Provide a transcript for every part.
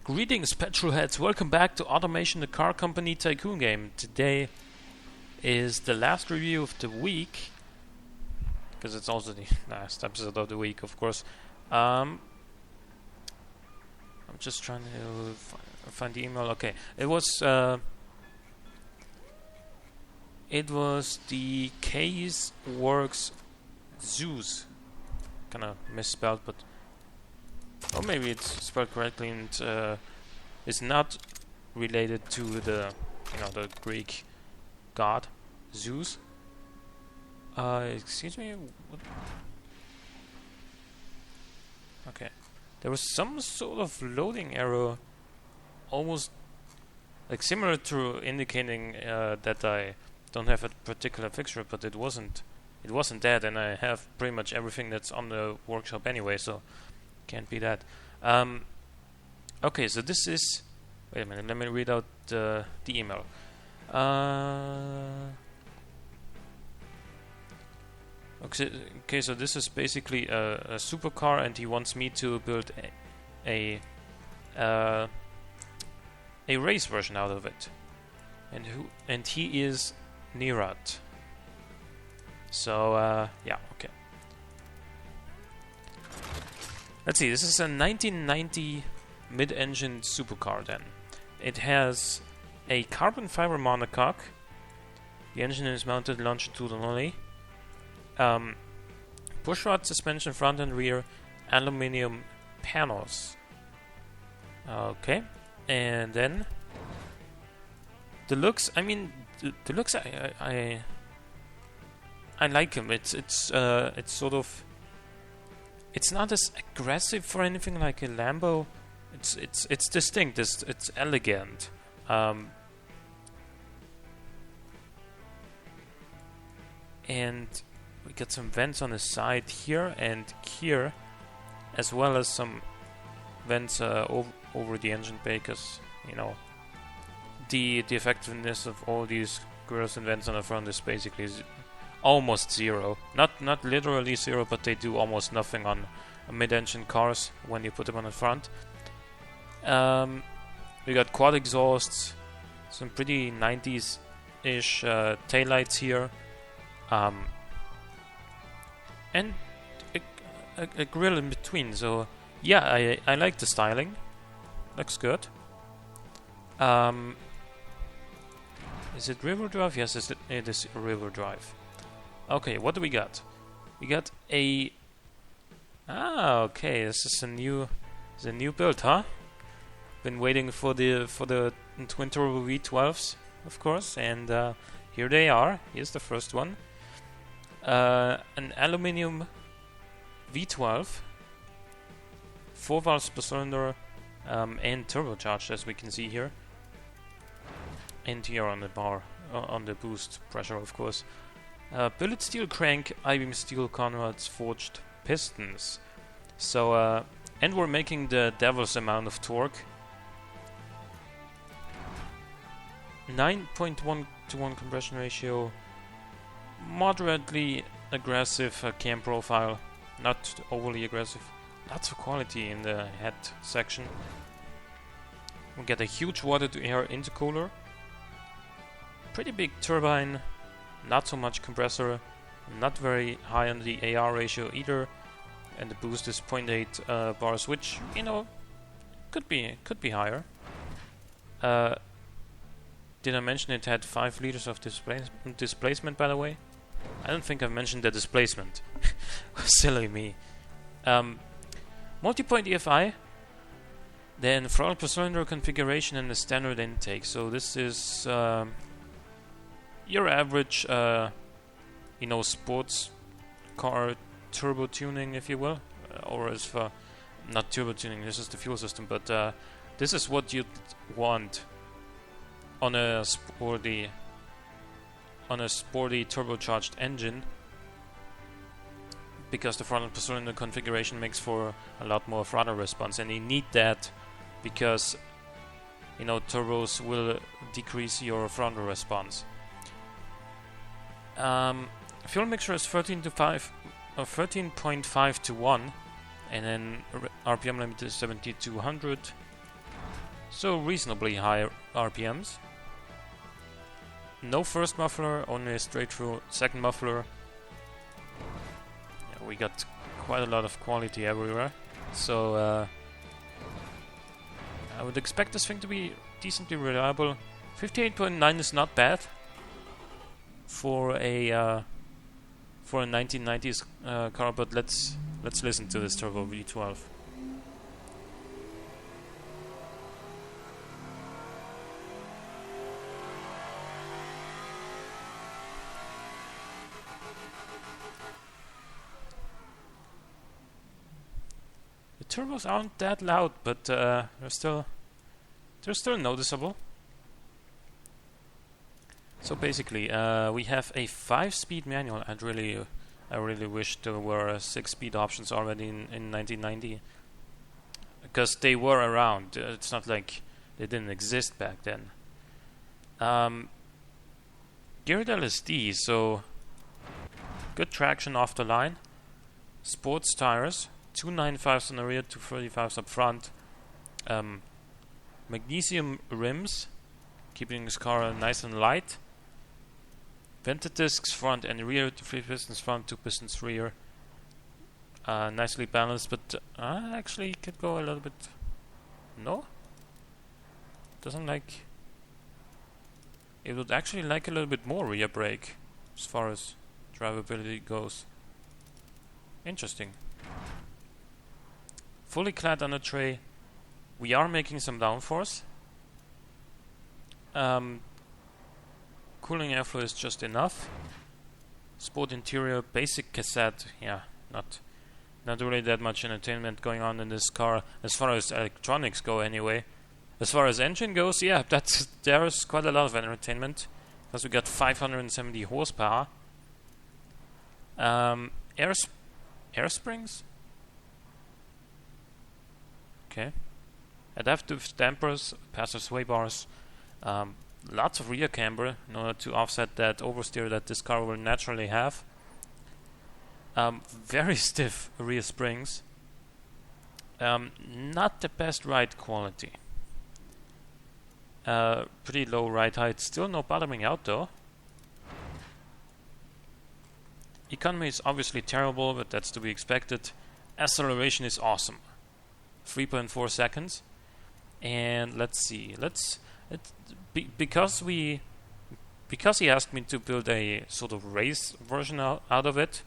Greetings, petrol heads. Welcome back to Automation, the car company tycoon game. Today is the last review of the week, because it's also the last episode of the week, of course. I'm just trying to find the email. Okay, it was the Case Works Zeus, kind of misspelled, but. Or maybe it's spelled correctly and is not related to the Greek god Zeus. Excuse me. What? Okay, there was some sort of loading error, almost like similar to indicating that I don't have a particular fixture, but it wasn't. It wasn't that, and I have pretty much everything that's on the workshop anyway, so. Can't be that. Okay, so this is. Wait a minute. Let me read out the email. Okay, so this is basically a supercar, and he wants me to build a race version out of it. And he is Nirat. So yeah, okay. Let's see, this is a 1990 mid-engine supercar then. It has a carbon fiber monocoque. The engine is mounted longitudinally. Pushrod suspension front and rear, aluminium panels. Okay, and then the looks. I mean, the looks. I like him. It's sort of. It's not as aggressive for anything like a Lambo. It's distinct. It's elegant. And we got some vents on the side here and here, as well as some vents over the engine bay, because the effectiveness of all these grills and vents on the front is basically almost zero. Not literally zero, but they do almost nothing on mid-engine cars when you put them on the front. We got quad exhausts, some pretty 90s-ish taillights here, and a grill in between. So yeah, I like the styling. Looks good. Is it rear-wheel drive? Yes, it is rear-wheel drive. Okay, what do we got? We got a. Okay, this is a new build, huh? Been waiting for the twin turbo V12s, of course, and here they are. Here's the first one. An aluminium V12, 4 valves per cylinder, and turbocharged, as we can see here. And here on the bar, on the boost pressure, of course. Billet steel crank, I-beam steel conrods, forged pistons. So, and we're making the devil's amount of torque. 9.1 to 1 compression ratio. Moderately aggressive cam profile. Not overly aggressive. Lots of quality in the head section. We get a huge water-to-air intercooler. Pretty big turbine. Not so much compressor, not very high on the AR ratio either, and the boost is 0.8 bars, which could be higher. Did I mention it had 5 liters of displacement? By the way, I don't think I mentioned the displacement. Silly me. Multi-point EFI, then throttle per cylinder configuration and the standard intake. So this is. Your average, sports car turbo tuning, if you will, or as for not turbo tuning. This is the fuel system, but this is what you'd want on a sporty turbocharged engine, because the throttle per cylinder configuration makes for a lot more throttle response, and you need that because turbos will decrease your throttle response. Fuel mixture is 13.5 to 1, and then RPM limit is 70 to 100. So reasonably high RPMs. No first muffler, only a straight through second muffler. Yeah, we got quite a lot of quality everywhere. So I would expect this thing to be decently reliable. 58.9 is not bad for a 1990s car, but let's listen to this turbo V12. The turbos aren't that loud, but they're still noticeable. So basically, we have a 5-speed manual. I really wish there were 6-speed options already in 1990, because they were around. It's not like they didn't exist back then. Geared LSD, so good traction off the line. Sports tires, 295s on the rear, 235s up front. Magnesium rims, keeping this car nice and light. Vented discs front and rear, 3 pistons front, 2 pistons rear. Nicely balanced, but actually could go a little bit. No? Doesn't like. It would actually like a little bit more rear brake as far as drivability goes. Interesting. Fully clad under tray. We are making some downforce. Cooling airflow is just enough. Sport interior, basic cassette. Yeah, not really that much entertainment going on in this car as far as electronics go anyway. As far as engine goes, yeah, there's quite a lot of entertainment, because we got 570 horsepower. Air springs. Okay. Adaptive dampers, passive sway bars. Lots of rear camber in order to offset that oversteer that this car will naturally have. Very stiff rear springs. Not the best ride quality. Pretty low ride height. Still no bottoming out though. Economy is obviously terrible, but that's to be expected. Acceleration is awesome. 3.4 seconds. And let's see. Because he asked me to build a sort of race version out of it.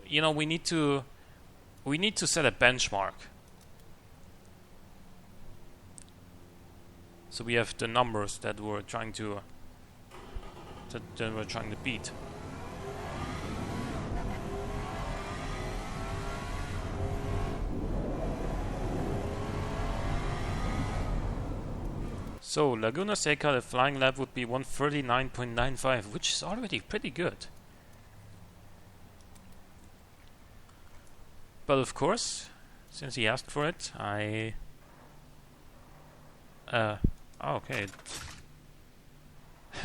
You know, we need to set a benchmark. So we have the numbers that we're trying to beat. So Laguna Seca, the flying lap would be 139.95, which is already pretty good. But of course, since he asked for it, okay.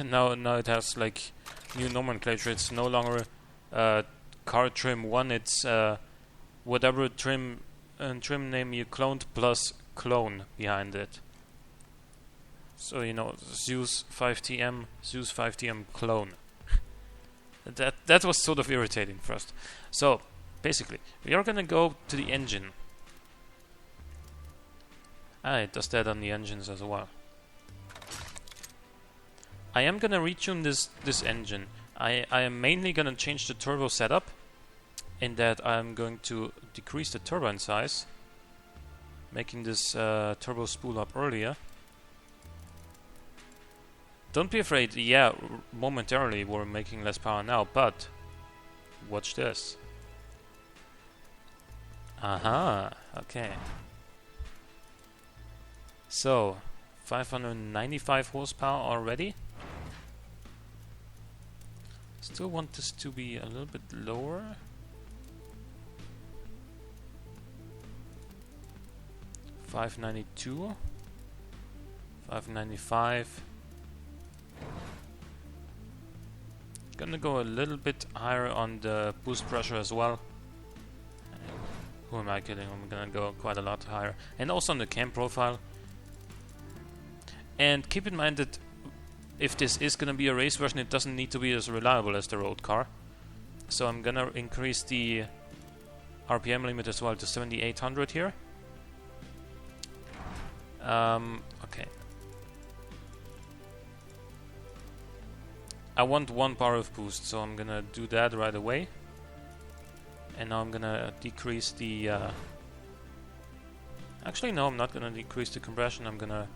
now it has like new nomenclature. It's no longer car trim 1. It's whatever trim name you cloned plus clone behind it. So you know, Zeus 5TM clone. That was sort of irritating first. So basically, we are gonna go to the engine. It does that on the engines as well. I am gonna retune this engine. I am mainly gonna change the turbo setup, in that I'm going to decrease the turbine size, making this turbo spool up earlier. Don't be afraid, yeah, momentarily we're making less power now, but watch this. Aha, okay. So, 595 horsepower already. Still want this to be a little bit lower. $592, $595. Gonna go a little bit higher on the boost pressure as well. Who am I kidding? I'm gonna go quite a lot higher. And also on the cam profile. And keep in mind that if this is gonna be a race version, it doesn't need to be as reliable as the road car. So I'm gonna increase the RPM limit as well to 7,800 here. Okay. I want 1 bar of boost, so I'm gonna do that right away. And now I'm gonna decrease the... Actually, no, I'm not gonna decrease the compression. I'm gonna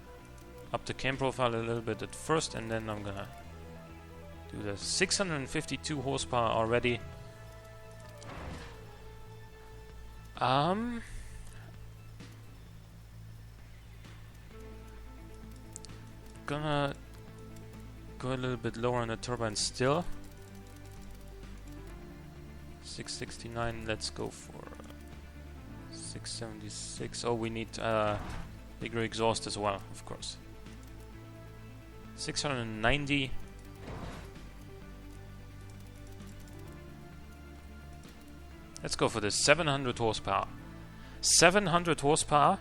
up the cam profile a little bit at first, and then I'm gonna do the 652 horsepower already. Gonna go a little bit lower on the turbine still. 669, let's go for 676. Oh, we need bigger exhaust as well, of course. 690. Let's go for the 700 horsepower. 700 horsepower.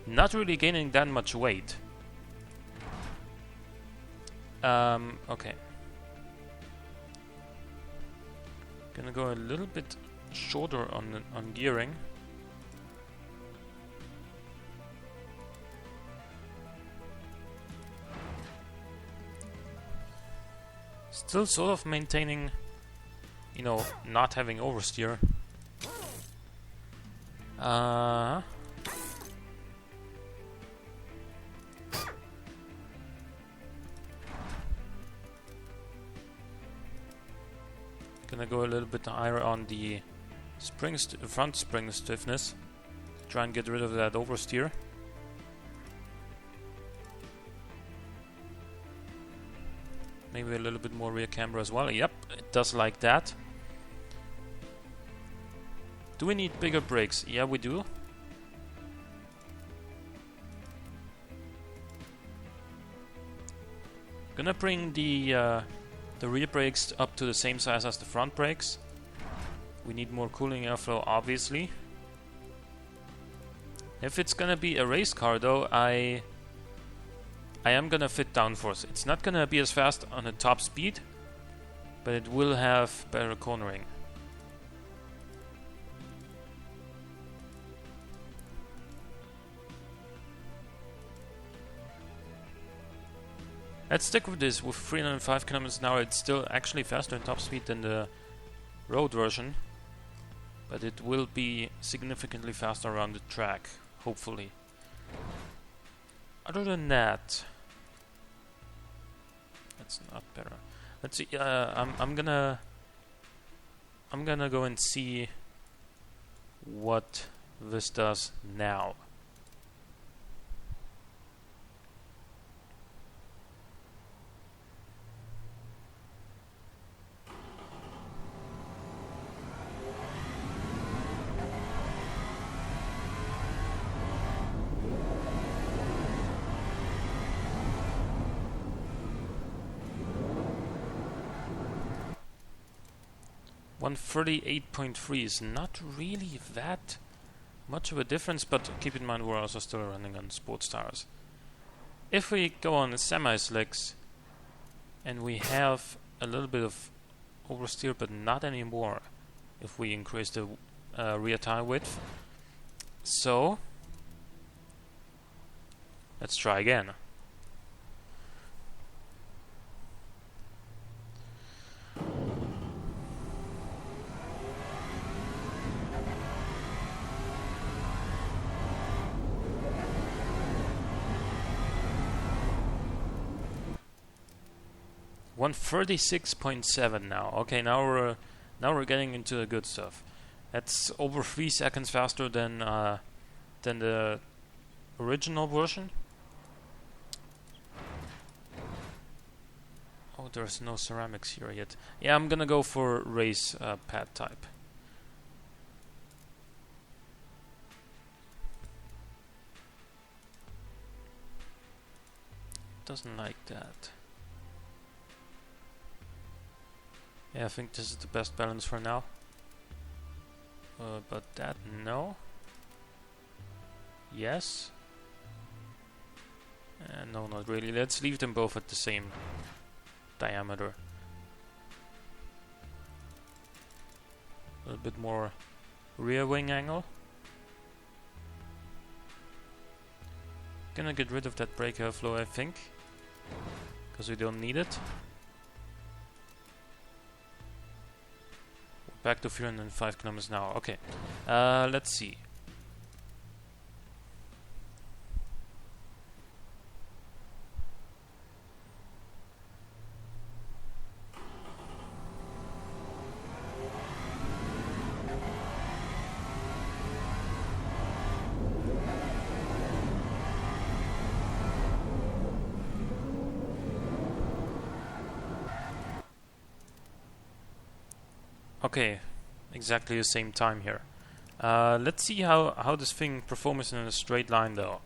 Not really gaining that much weight. Okay. Gonna go a little bit shorter on gearing. Still sort of maintaining, you know, not having oversteer. Gonna go a little bit higher on the front spring stiffness. Try and get rid of that oversteer. Maybe a little bit more rear camber as well. Yep, it does like that. Do we need bigger brakes? Yeah, we do. Gonna bring the rear brakes up to the same size as the front brakes. We need more cooling airflow, obviously. If it's gonna be a race car, though, I am gonna fit downforce. It's not gonna be as fast on the top speed, but it will have better cornering. Let's stick with this. With 305 km an hour, it's still actually faster in top speed than the road version, but it will be significantly faster around the track, hopefully. Other than that, that's not better. Let's see. I'm gonna go and see what this does now. One 38.3 is not really that much of a difference, but keep in mind we're also still running on sports tires. If we go on the semi-slicks and we have a little bit of oversteer, but not anymore if we increase the rear tire width. So let's try again. One 36.7 now. Okay, now we're getting into the good stuff. That's over 3 seconds faster than the original version. Oh, there's no ceramics here yet. Yeah, I'm gonna go for race pad type. Doesn't like that. Yeah, I think this is the best balance for now. But that, no. Yes. No, not really. Let's leave them both at the same diameter. A little bit more rear wing angle. Gonna get rid of that brake airflow, I think, because we don't need it. Back to 305 kilometers an hour. Okay, let's see. Okay, exactly the same time here. Let's see how this thing performs in a straight line though.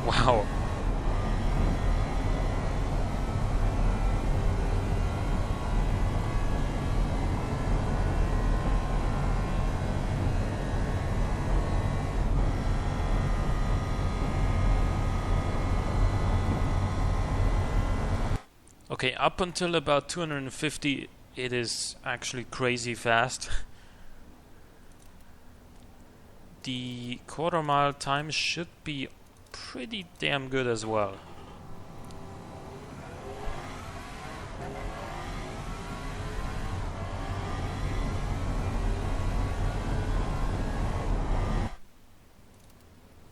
Wow. Okay, up until about 250 it is actually crazy fast. The quarter mile time should be pretty damn good as well.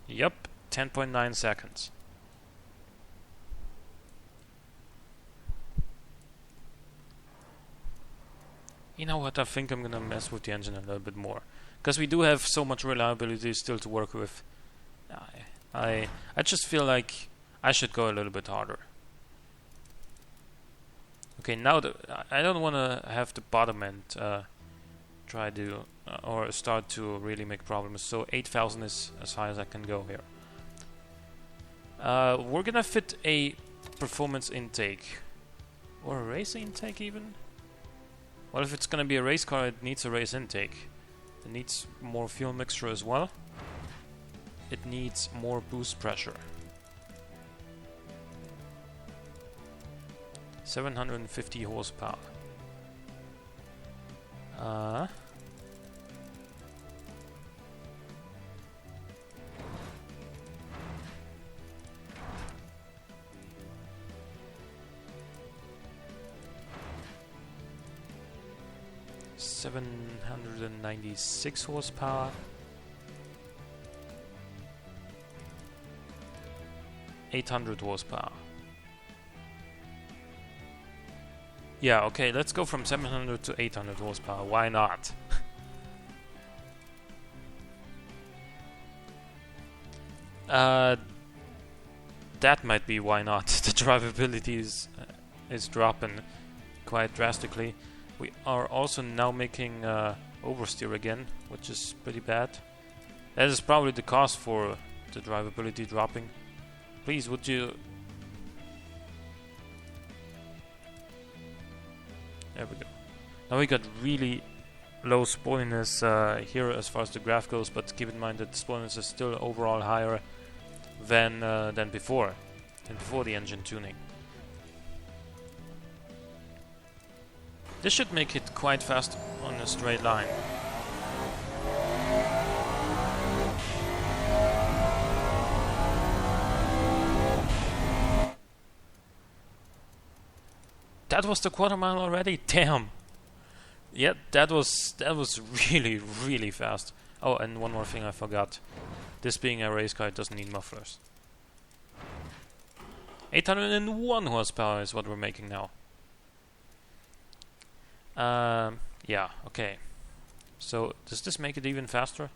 Yep, 10.9 seconds. You know what, I think I'm gonna mess with the engine a little bit more, because we do have so much reliability still to work with. I just feel like I should go a little bit harder. Okay, now I don't want to have the bottom end try to or start to really make problems, so 8,000 is as high as I can go here. We're gonna fit a performance intake, or a race intake even. Well, if it's gonna be a race car, it needs a race intake. It needs more fuel mixture as well. It needs more boost pressure. 750 horsepower. Uh, 796 horsepower. 800 horsepower. Yeah, okay, let's go from 700 to 800 horsepower. Why not? That might be why not. The drivability is dropping quite drastically. We are also now making oversteer again, which is pretty bad. That is probably the cause for the drivability dropping. Please, would you... There we go. Now we got really low spoiliness here as far as the graph goes, but keep in mind that spoiliness is still overall higher than before the engine tuning. This should make it quite fast on a straight line. That was the quarter mile already? Damn! Yeah, that was really, really fast. Oh, and one more thing I forgot. This being a race car, it doesn't need mufflers. 801 horsepower is what we're making now. Yeah, okay. So, does this make it even faster?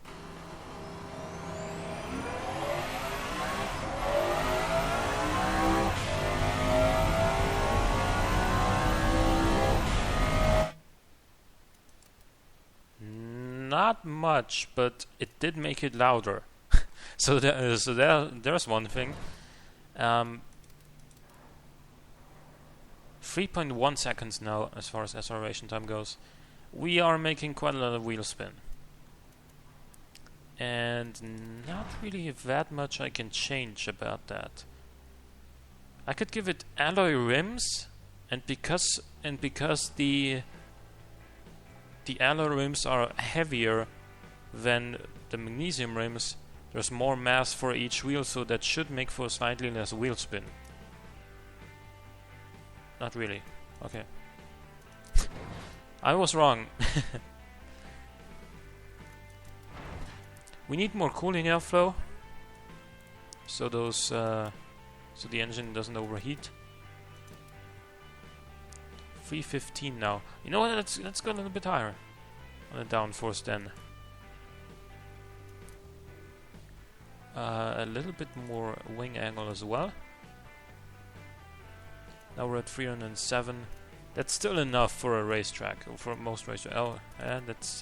not much, but it did make it louder. So there's one thing. 3.1 seconds now as far as acceleration time goes. We are making quite a lot of wheel spin. And not really that much I can change about that. I could give it alloy rims, and because the alloy rims are heavier than the magnesium rims, there's more mass for each wheel, so that should make for slightly less wheel spin. Not really. Okay. I was wrong. We need more cooling airflow, so so the engine doesn't overheat. 315 now. You know what? Let's go a little bit higher on the downforce then. A little bit more wing angle as well. Now we're at 307. That's still enough for a racetrack, or for most racetracks. Oh, and that's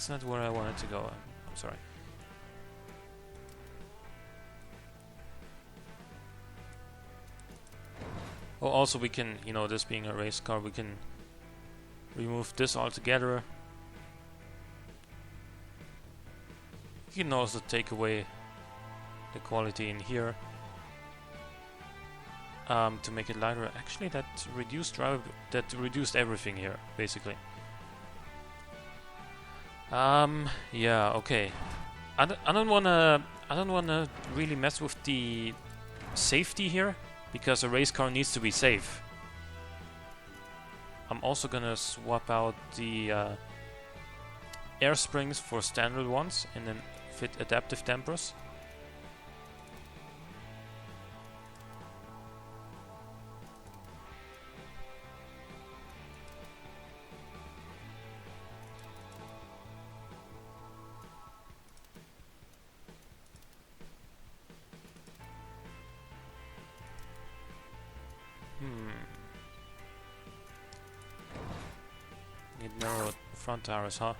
not where I wanted to go. I'm sorry. Oh, also we can, you know, this being a race car, we can remove this altogether. You can also take away the quality in here to make it lighter. Actually, that reduced everything here, basically. Yeah, okay. I don't wanna really mess with the safety here, because a race car needs to be safe. I'm also gonna swap out the air springs for standard ones and then fit adaptive dampers. Need narrow front tires, huh?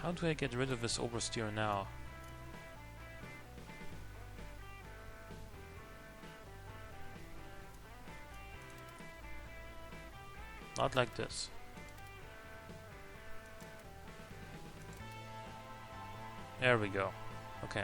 How do I get rid of this oversteer now? Not like this. There we go. Okay.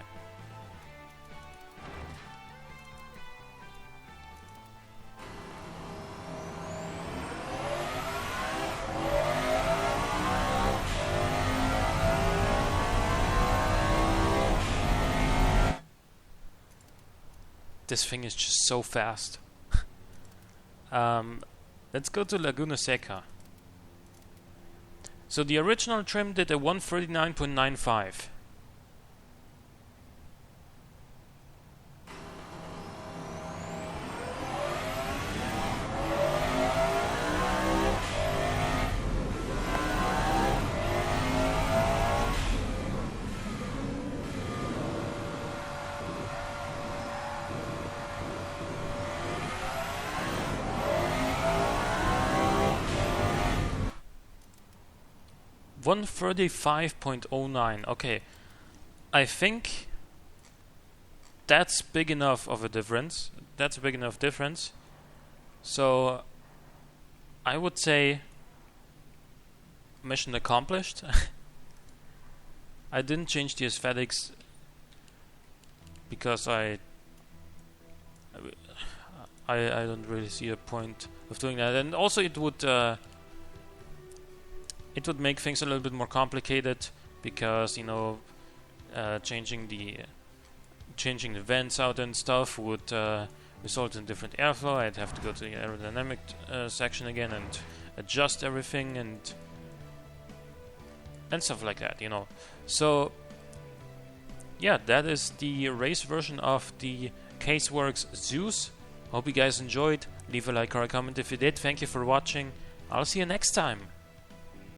This thing is just so fast. Let's go to Laguna Seca. So the original trim did a 139.95. $135.09. Okay, I think that's big enough of a difference. That's a big enough difference. So I would say mission accomplished. I didn't change the aesthetics because I don't really see a point of doing that, and also it would make things a little bit more complicated, because, you know, changing the vents out and stuff would result in different airflow. I'd have to go to the aerodynamic section again and adjust everything and stuff like that, you know. So yeah, that is the race version of the Caseworks Zeus. Hope you guys enjoyed. Leave a like or a comment if you did. Thank you for watching. I'll see you next time.